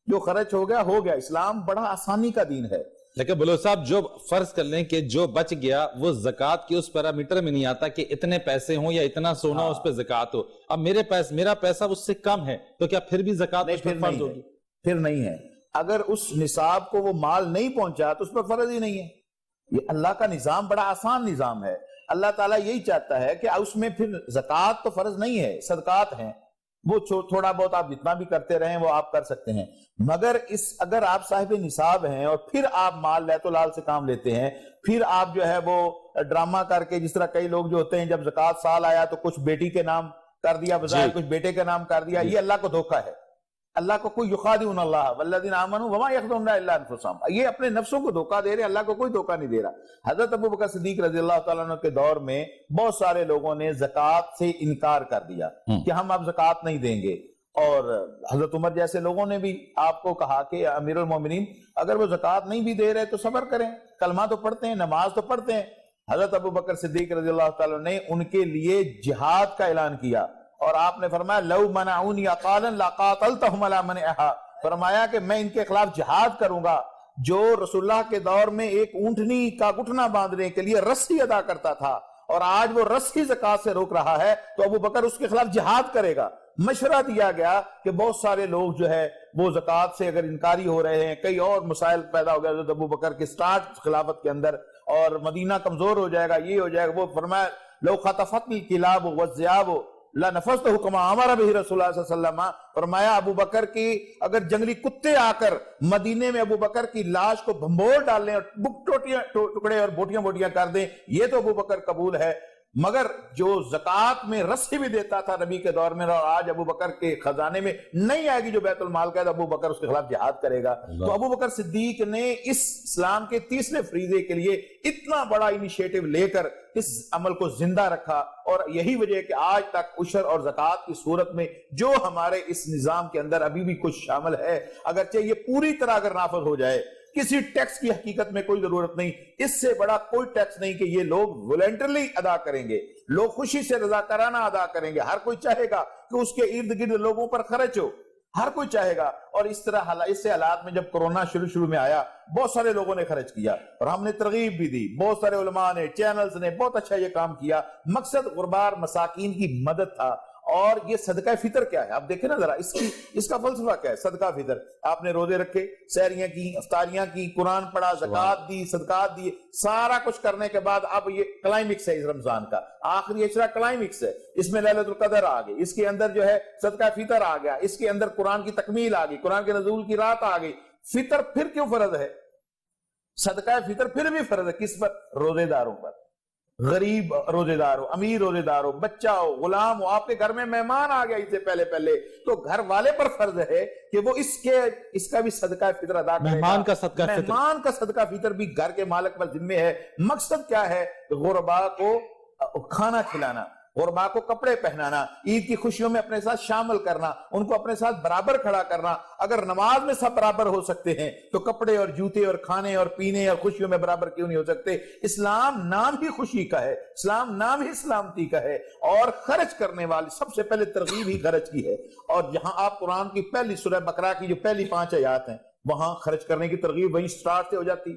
جو خرچ ہو گیا ہو گیا. اسلام بڑا آسانی کا دین ہے. لیکن بلوچ صاحب جو فرض کر لیں کہ جو بچ گیا وہ زکوٰۃ کی اس پیرامیٹر میں نہیں آتا کہ اتنے پیسے ہوں یا اتنا سونا اس پہ زکوٰۃ ہو، اب میرا پیسہ اس سے کم ہے تو کیا پھر بھی زکوٰۃ اس پر فرض ہوگی؟ پھر نہیں ہے. اگر اس نصاب کو وہ مال نہیں پہنچا تو اس پر فرض ہی نہیں ہے. یہ اللہ کا نظام بڑا آسان نظام ہے. اللہ تعالیٰ یہی چاہتا ہے کہ اس میں پھر زکوٰۃ تو فرض نہیں ہے، صدقات ہیں، وہ تھوڑا بہت آپ جتنا بھی کرتے رہیں وہ آپ کر سکتے ہیں. مگر اگر آپ صاحب نصاب ہیں اور پھر آپ مال لیت و لال سے کام لیتے ہیں، پھر آپ جو ہے وہ ڈرامہ کر کے، جس طرح کئی لوگ جو ہوتے ہیں جب زکوٰۃ سال آیا تو کچھ بیٹی کے نام کر دیا بظاہر، کچھ بیٹے کے نام کر دیا، یہ اللہ کو دھوکہ ہے. اللہ کو کوئی یخادعون اللہ والذین آمنوا وما یخدعون الا انفسهم، یہ اپنے نفسوں کو دھوکہ دے رہے ہیں، اللہ کو کوئی دھوکہ نہیں دے رہا. حضرت ابوبکر صدیق رضی اللہ تعالیٰ عنہ کے دور میں بہت سارے لوگوں نے زکوٰۃ سے انکار کر دیا کہ ہم اب زکوٰۃ نہیں دیں گے، اور حضرت عمر جیسے لوگوں نے بھی آپ کو کہا کہ امیر المومنین اگر وہ زکوٰۃ نہیں بھی دے رہے تو صبر کریں، کلمہ تو پڑھتے ہیں، نماز تو پڑھتے ہیں. حضرت ابوبکر صدیق رضی اللہ تعالیٰ نے ان کے لیے جہاد کا اعلان کیا، اور آپ نے فرمایا لو منعونی قالا لقاتلتهم على منعها، فرمایا کہ میں ان کے خلاف جہاد کروں گا جو رسول اللہ کے دور میں ایک اونٹنی کا گھٹنا باندھنے کے لیے رسی ادا کرتا تھا اور آج وہ رسی زکات سے روک رہا ہے تو ابو بکر اس کے خلاف جہاد کرے گا. مشورہ دیا گیا کہ بہت سارے لوگ جو ہے وہ زکات سے اگر انکاری ہو رہے ہیں, کئی اور مسائل پیدا ہو گئے حضرت ابو بکر کے سٹارٹ خلافت کے اندر, اور مدینہ کمزور ہو جائے گا, یہ ہو جائے گا. وہ فرمایا لو خطفت الکلاب والذئاب لنفذته كما امر به رسول اللہ صلی اللہ علیہ وسلم. فرمایا ابو بکر کی اگر جنگلی کتے آ کر مدینے میں ابو بکر کی لاش کو بھمبور ڈال لیں اور ٹکڑے اور بوٹیاں کر دیں, یہ تو ابو بکر قبول ہے. مگر جو زکوٰۃ میں رسی بھی دیتا تھا نبی کے دور میں, اور آج ابو بکر کے خزانے میں نہیں آئے گی جو بیت المال کا ہے, تو ابو بکر اس کے خلاف جہاد کرے گا. تو ابو بکر صدیق نے اس اسلام کے تیسرے فریضے کے لیے اتنا بڑا انیشیٹو لے کر اس عمل کو زندہ رکھا, اور یہی وجہ ہے کہ آج تک عشر اور زکوٰۃ کی صورت میں جو ہمارے اس نظام کے اندر ابھی بھی کچھ شامل ہے, اگرچہ یہ پوری طرح اگر نافذ ہو جائے, کسی ٹیکس کی حقیقت میں کوئی ضرورت نہیں, اس سے بڑا کوئی ٹیکس نہیں کہ یہ لوگ والنٹرلی ادا کریں گے, لوگ خوشی سے رضاکارانہ ادا کریں گے. ہر کوئی چاہے گا کہ اس کے ارد گرد لوگوں پر خرچ ہو, ہر کوئی چاہے گا. اور اس طرح اس سے حالات میں جب کرونا شروع میں آیا, بہت سارے لوگوں نے خرچ کیا اور ہم نے ترغیب بھی دی, بہت سارے علماء نے, چینلز نے بہت اچھا یہ کام کیا. مقصد غربار مساکین کی مدد تھا. اور یہ صدقہ فطر کیا ہے, آپ دیکھیں نا ذرا اس کا فلسفہ کیا ہے. صدقہ فطر, آپ نے روزے رکھے, سحریاں کی, افطاریاں کی, قرآن پڑھا, زکوٰۃ دی, صدقات دی, سارا کچھ کرنے کے بعد اب یہ کلائمیکس ہے اس رمضان کا, آخری عشرہ کلائمیکس ہے. اس میں لیلۃ القدر آ گئی, اس کے اندر جو ہے صدقہ فطر آ گیا, اس کے اندر قرآن کی تکمیل آ گئی, قرآن کے نزول کی رات آ گئی. فطر پھر کیوں فرض ہے؟ صدقہ فطر پھر بھی فرض ہے کس پر؟ روزے داروں پر. غریب روزے دار ہو, امیر روزے دار ہو, بچہ ہو, غلام ہو, آپ کے گھر میں مہمان آ گیا اس سے پہلے تو گھر والے پر فرض ہے کہ وہ اس کا بھی صدقہ فطر ادا کرے گا. مہمان کا صدقہ فطر بھی گھر کے مالک پر ذمہ ہے. مقصد کیا ہے؟ غربا کو کھانا کھلانا, غربا کو کپڑے پہنانا, عید کی خوشیوں میں اپنے ساتھ شامل کرنا, ان کو اپنے ساتھ برابر کھڑا کرنا. اگر نماز میں سب برابر ہو سکتے ہیں تو کپڑے اور جوتے اور کھانے اور پینے اور خوشیوں میں برابر کیوں نہیں ہو سکتے؟ اسلام نام ہی خوشی کا ہے, اسلام نام ہی سلامتی کا ہے, اور خرچ کرنے والی سب سے پہلے ترغیب ہی خرچ کی ہے. اور جہاں آپ قرآن کی پہلی سورہ بقرہ کی جو پہلی 5 آیات ہیں, وہاں خرچ کرنے کی ترغیب وہیں سٹارٹ سے ہو جاتی.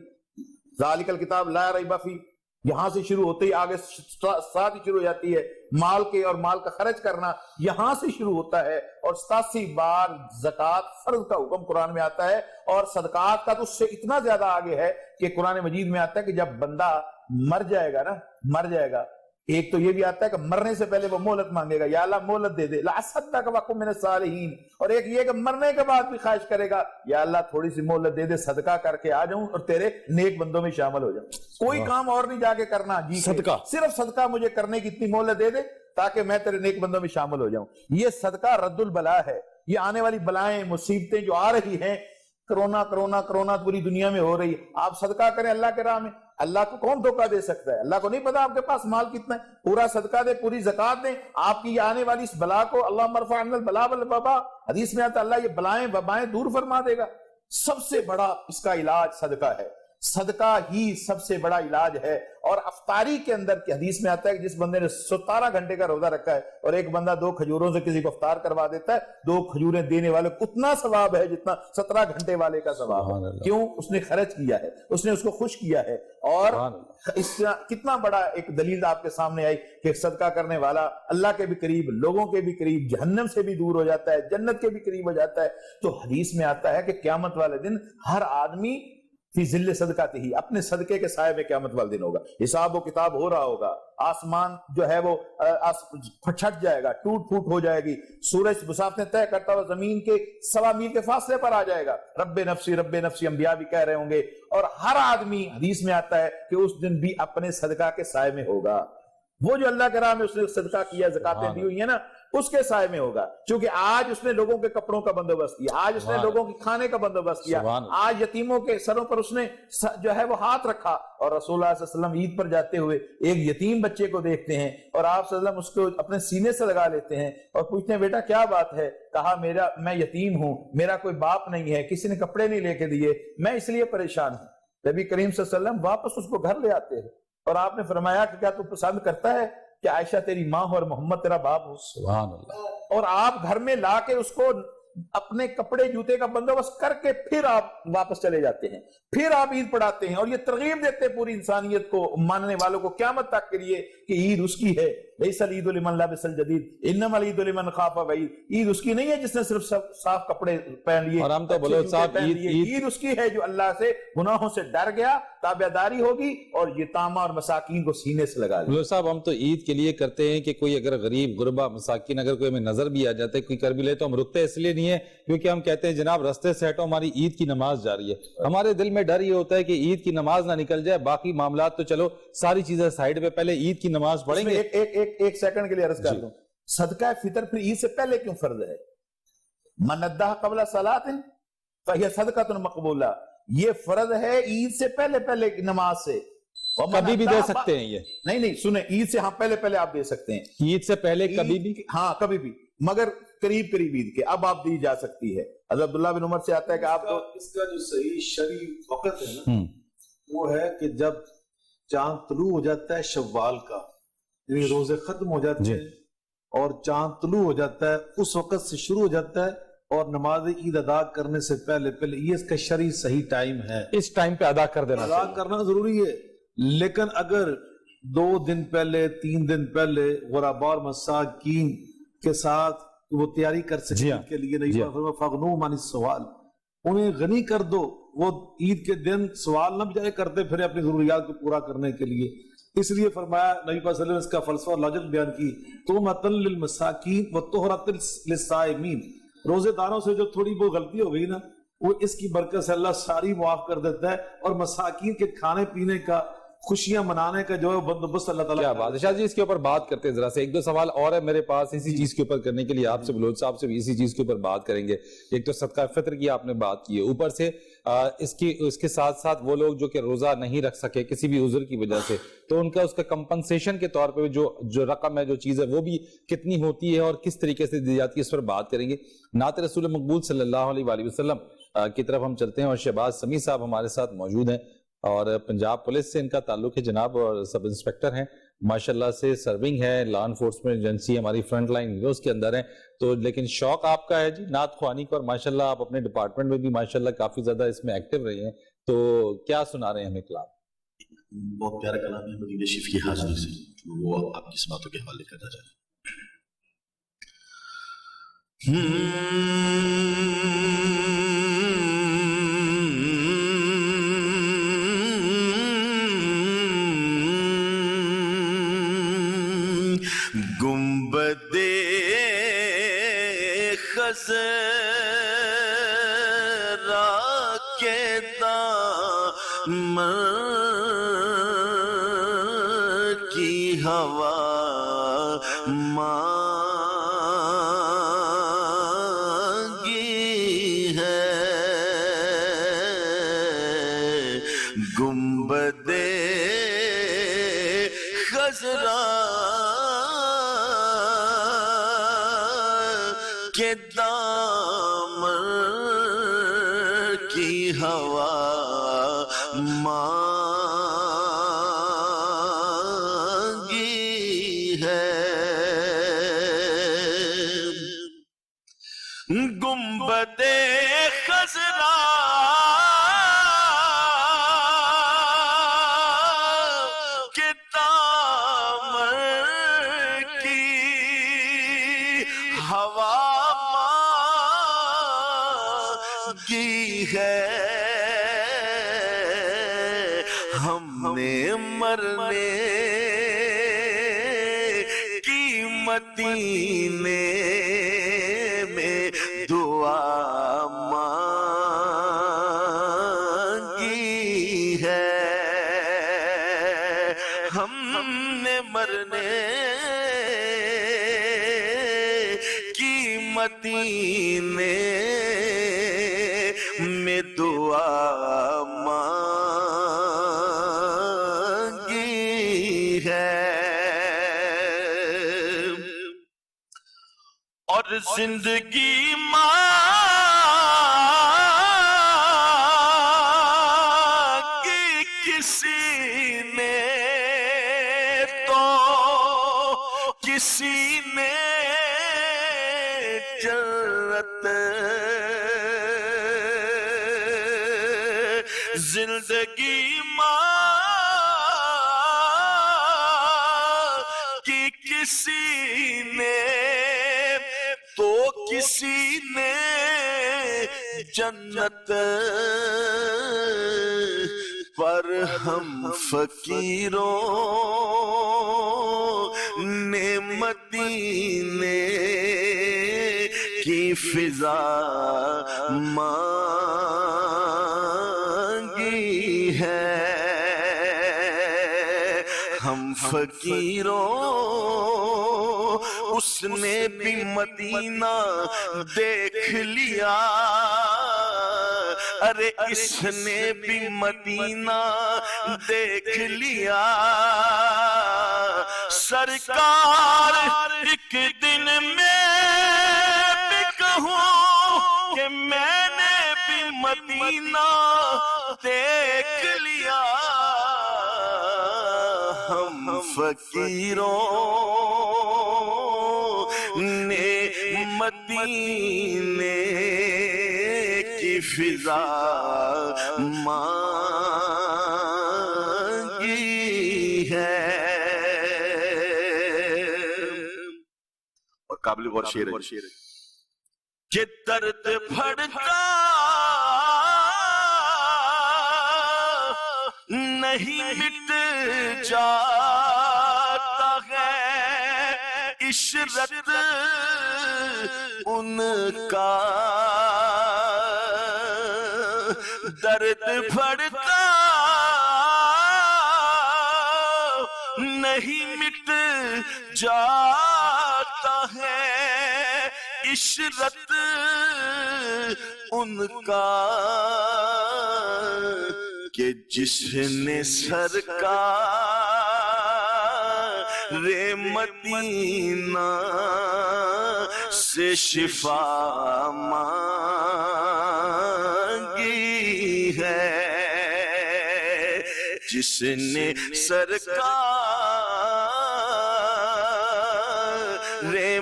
ذالک الکتاب لا ریب فیہ, یہاں سے شروع ہوتے ہی آگے ساتھ ہی شروع ہو جاتی ہے. مال کے اور مال کا خرچ کرنا یہاں سے شروع ہوتا ہے. اور 87 بار زکوٰۃ فرض کا حکم قرآن میں آتا ہے, اور صدقات کا تو اس سے اتنا زیادہ آگے ہے کہ قرآن مجید میں آتا ہے کہ جب بندہ مر جائے گا, ایک تو یہ بھی آتا ہے کہ مرنے سے پہلے وہ مہلت مانگے گا, یا اللہ مہلت دے دے, لأصدق وأکن من الصالحین. اور ایک یہ کہ مرنے کے بعد بھی خواہش کرے گا, یا اللہ تھوڑی سی مہلت دے دے, صدقہ کر کے آ جاؤں اور تیرے نیک بندوں میں شامل ہو جاؤں. کوئی کام اور نہیں جا کے کرنا, جی صدقہ, صرف صدقہ مجھے کرنے کی اتنی مہلت دے دے تاکہ میں تیرے نیک بندوں میں شامل ہو جاؤں. یہ صدقہ رد البلا ہے. یہ آنے والی بلائیں, مصیبتیں جو آ رہی ہیں, کرونا پوری دنیا میں ہو رہی ہے, آپ صدقہ کریں اللہ کے راہ میں. اللہ کو کون دھوکہ دے سکتا ہے؟ اللہ کو نہیں پتا آپ کے پاس مال کتنا ہے. پورا صدقہ دے, پوری زکوٰۃ دیں, آپ کی آنے والی اس بلا کو, اللہم ارفع عنا البلاء والوباء, حدیث میں آتا ہے اللہ یہ بلائیں وبائیں دور فرما دے گا. سب سے بڑا اس کا علاج صدقہ ہے. صدقہ ہی سب سے بڑا علاج ہے. اور افطاری کے اندر کی حدیث میں آتا ہے کہ جس بندے نے 17 گھنٹے کا روزہ رکھا ہے اور ایک بندہ 2 کھجوروں سے کسی کو افطار کروا دیتا ہے, 2 کھجوریں دینے والے کو اتنا ثواب ہے جتنا 17 گھنٹے والے کا ثواب ہے. کیوں؟ اس نے خرچ کیا ہے, اس نے اس کو خوش کیا ہے. اور اس کتنا بڑا ایک دلیل آپ کے سامنے آئی کہ صدقہ کرنے والا اللہ کے بھی قریب, لوگوں کے بھی قریب, جہنم سے بھی دور ہو جاتا ہے, جنت کے بھی قریب ہو جاتا ہے. تو حدیث میں آتا ہے کہ قیامت والے دن ہر آدمی فی ذل صدقاتی ہی, اپنے صدقے کے سائے میں قیامت والے دن ہوگا. حساب و کتاب ہو رہا ہوگا, آسمان جو ہے وہ چھٹ جائے گا, ٹوٹ پھوٹ ہو جائے گی, سورج مسافت طے کرتا ہوا زمین کے 1.25 میل کے فاصلے پر آ جائے گا. رب نفسی انبیاء بھی کہہ رہے ہوں گے. اور ہر آدمی, حدیث میں آتا ہے کہ اس دن بھی اپنے صدقہ کے سائے میں ہوگا. وہ جو اللہ کے راہ میں اس نے صدقہ کیا, زکاتیں دی ہوئی ہیں نا, اس کے سائے میں ہوگا. چونکہ آج اس نے لوگوں کے کپڑوں کا بندوبست کیا, آج اس نے لوگوں کی کھانے کا بندوبست کیا, آج یتیموں کے سروں پر اس نے جو ہے وہ ہاتھ رکھا. اور رسول اللہ صلی اللہ علیہ وسلم عید پر جاتے ہوئے ایک یتیم بچے کو دیکھتے ہیں اور آپ صلی اللہ علیہ وسلم اس کو اپنے سینے سے لگا لیتے ہیں اور پوچھتے ہیں بیٹا کیا بات ہے؟ کہا میں یتیم ہوں, میرا کوئی باپ نہیں ہے, کسی نے کپڑے نہیں لے کے دیے, میں اس لیے پریشان ہوں. نبی کریم صلی اللہ علیہ وسلم واپس اس کو گھر لے آتے ہیں اور آپ نے فرمایا کہ کیا تو پسند کرتا ہے کہ عائشہ تیری ماں ہو اور محمد تیرا باپ ہو؟ سبحان اللہ. اور آپ گھر میں لا کے اس کو اپنے کپڑے جوتے کا بندوبست کر کے پھر آپ واپس چلے جاتے ہیں، پھر آپ عید پڑھاتے ہیں، اور یہ ترغیب دیتے ہیں پوری انسانیت کو، ماننے والوں کو قیامت تک کے لیے کہ عید اس کی ہے، لیس العید لمن لبس الجدید انما العید لمن خاف وعید، عید اس کی نہیں ہے جس نے صرف صاف کپڑے پہن لیے، اور ہم تو اچھے بلوچ جوتے صاحب پہن عید لیے، عید اس کی ہے جو اللہ سے گناہوں سے ڈر گیا، تابعداری ہوگی اور یتامہ اور مساکین کو سینے سے لگا لیا۔ بلوچ صاحب ہم تو عید کے لیے کرتے ہیں کہ کوئی اگر غریب غربا مساکین اگر کوئی ہمیں نظر بھی آ جاتا ہے، کوئی کر بھی لے، تو ہم رکتے اس لیے نہیں ہے کیونکہ ہم کہتے ہیں جناب رستے سے ہٹو، ہماری عید کی نماز جاری ہے۔ ہمارے دل میں ڈر یہ ہوتا ہے کہ عید کی نماز نہ نکل جائے، باقی معاملات تو چلو ساری چیزیں سائیڈ پہ، پہلے عید کی نماز پڑھیں گے۔ ایک سیکنڈ کے لیے عرض کر دوں، صدقہ فطر پھر عید سے پہلے کیوں فرض ہے؟ من ادھا قبل صلاۃ فہی صدقۃ مقبولہ، یہ فرض ہے عید سے پہلے نماز سے، کبھی بھی دے سکتے ہیں یہ؟ نہیں سنیں، عید سے ہاں پہلے آپ دے سکتے ہیں، عید سے پہلے کبھی بھی؟ ہاں کبھی بھی، مگر قریب عید کے اب آپ دی جا سکتی ہے۔ حضرت عبداللہ بن عمر سے آتا ہے کہ آپ اس کا جو صحیح شرعی وقت ہے نا وہ ہے کہ جب چاند طلوع ہو جاتا ہے شوال کا، یعنی روزے ختم ہو جاتے ہیں اور چاند طلوع ہو جاتا ہے، اس وقت سے شروع ہو جاتا ہے، اور نماز عید ادا کرنے سے پہلے یہ اس کا شرعی صحیح ٹائم ہے، اس ٹائم پہ ادا کر دینا ادا چاہیے۔ کرنا ضروری ہے۔ لیکن اگر 2 دن پہلے 3 دن پہلے غرباء اور مساکین کے ساتھ وہ تیاری کر سکے جی ہاں، عید کے لیے، جی نہیں فغنوہم عن السوال، انہیں غنی کر دو، وہ عید کے دن سوال نہ بجائے کرتے پھر اپنی ضروریات کو پورا کرنے کے لیے، اس لیے فرمایا نبی پاک صلی اللہ علیہ وسلم نے اس کا فلسفہ اور لاجک بیان کی، تہمۃ للمساکین وطہرۃ للصائمین، روزے داروں سے جو تھوڑی وہ غلطی ہو گئی نا، وہ اس کی برکت سے اللہ ساری معاف کر دیتا ہے، اور مساکین کے کھانے پینے کا، خوشیاں منانے کا جو ہے بندوبست اللہ تعالیٰ کیا بات ہے شاہ جی، اس کے اوپر بات کرتے ہیں ذرا سے، 1-2 سوال اور ہے میرے پاس اسی چیز کے اوپر کرنے کے لیے، آپ سے بلوچ صاحب سے بھی اسی چیز کے اوپر بات کریں گے۔ ایک تو صدقہ فطر کی آپ نے بات کی ہے، اوپر سے اس کے ساتھ ساتھ وہ لوگ جو کہ روزہ نہیں رکھ سکے کسی بھی عذر کی وجہ سے، تو ان کا اس کا کمپنسیشن کے طور پہ جو رقم ہے، جو چیز ہے، وہ بھی کتنی ہوتی ہے اور کس طریقے سے دی جاتی ہے، اس پر بات کریں گے۔ نعت رسول مقبول صلی اللہ علیہ وآلہ وسلم کی طرف ہم چلتے ہیں، اور شہباز سمیع صاحب ہمارے ساتھ موجود ہیں، اور پنجاب پولیس سے ان کا تعلق ہے جناب، اور سب انسپیکٹر ہیں ماشاءاللہ سے، سرونگ ہے، لا انفورسمنٹ ایجنسی ہماری فرنٹ لائن ہیروز کے اندر ہیں، تو لیکن شوق آپ کا ہے جی نعت خوانی کا، اور ماشاءاللہ آپ اپنے ڈپارٹمنٹ میں بھی ماشاءاللہ کافی زیادہ اس میں ایکٹیو رہے ہیں، تو کیا سنا رہے ہیں ہمیں کلام؟ بہت پیارا کلام ہے مدینہ شریف کی حاضری سے، وہ آپ کی باتوں کے حوالے کرنا چاہتے گنبد خضرا کے دامن کی ہوا مانگی ہے، گنبد خضرا کے دامن کی ہوا مانگی ہے، گنبد خضرا کے دامن کی ہوا مانگی ہے، ہم نے مرنے کی مدینے میں دعا مانگی ہے، ہم نے مرنے کی مدینے میں دعا مانگی ہے، اور زندگی مانگی کسی نے تو کسی نے جنت زندگی ماں کی کسی نے تو کسی نے جنت پر ہم فقیروں نے مدینے کی فضا مانگی ہے ہم فقیروں اس نے بھی مدینہ دیکھ لیا ارے اس نے بھی مدینہ دیکھ لیا سرکار ایک دن میں بھی کہوں کہ میں نے بھی مدینہ دیکھ لیا ہم فقیروں نے مدینے کی فضا مانگی ہے اور قابل غور شعر ہے کہ درد بھڑکا نہیں مٹ جاتا ہے عشرت ان کا درد بھڑکا نہیں مٹ جاتا ہے عشرت ان کا کہ جس نے سرکار مدینہ سے شفا مانگی ہے جس نے سرکار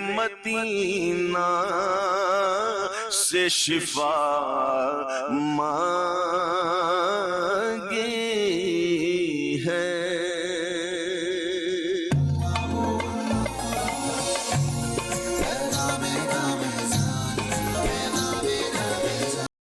مدینہ سے شفا مانگی